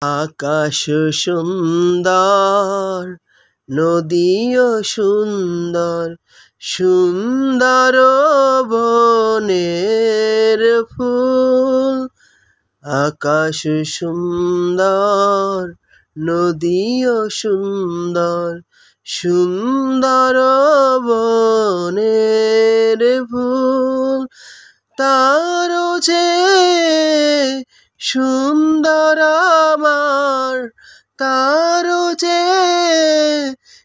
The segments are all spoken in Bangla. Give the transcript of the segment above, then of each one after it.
আকাশ সুন্দর, নদীও সুন্দর, সুন্দর বনের ফুল। আকাশ সুন্দর, নদীও সুন্দর, সুন্দর বনের ফুল। তারও যে সুন্দর আমার, তারও যে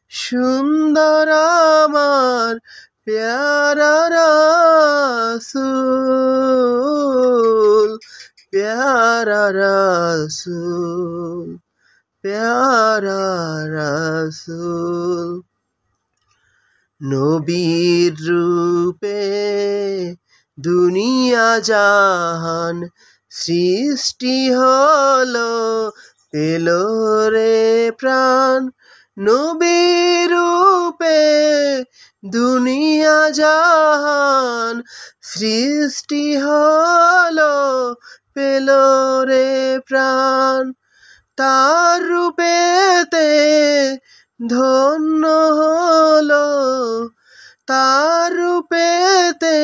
সুন্দর আমার প্যারা রাসূল, প্যারা রাসূল, প্যারা রাসূল। নবীর রূপে দুনিয়া জাহান সৃষ্টি হলো, পেল রে প্রাণ। নবীর রূপে দুনিয়া জাহান সৃষ্টি হলো, পেল রে প্রাণ। তার রূপেতে ধন্য হলো, তার রূপেতে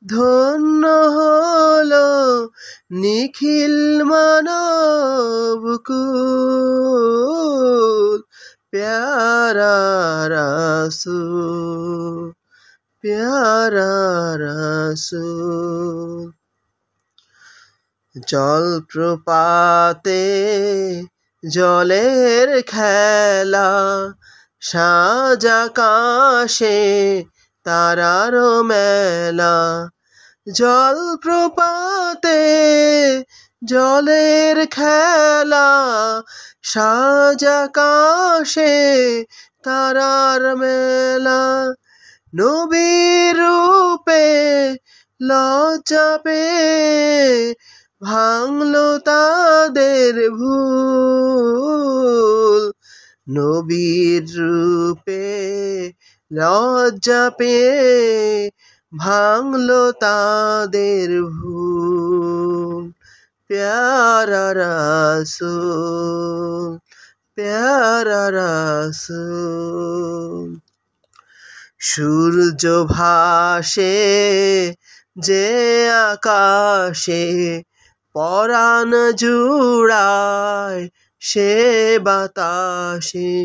ধন্য হলো নিখিল মানবকুল। প্যারা রাসূল, প্যারা রাসূল। জলপ্রপাতে জলের খেলা, সাজ আকাশে তারার মেলা। জলপ্রপাতে জলের খেলা, সাজ আকাশে তারার মেলা। নবীর রূপে লজ্জা পেয়ে ভাঙলো তাদের ভুল। নবীর রূপে লজ্জা পেয়ে ভাঙলো তাদের ভুল। প্যারা রাসূল, প্যারা রাসূল। সূর্য ভাসে যে আকাশে, পরাণ জুড়ায় সে বাতাসে।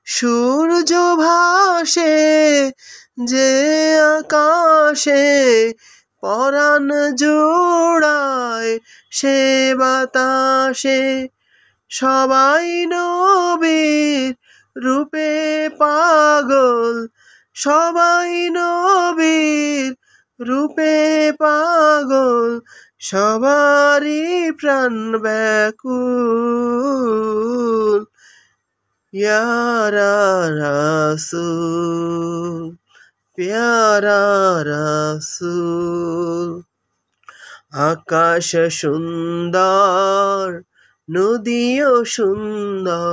সূর্য ভাসে যে আকাশে, পরাণ জুড়ায় সে বাতাসে। সবাই নবীর রূপে পাগল, সবাই নবীর রূপে পাগল, সবারই প্রাণ ব্যাকুল। ইয়া রাসূল, প্যারা রাসূল। আকাশ সুন্দর, নদীও সুন্দর।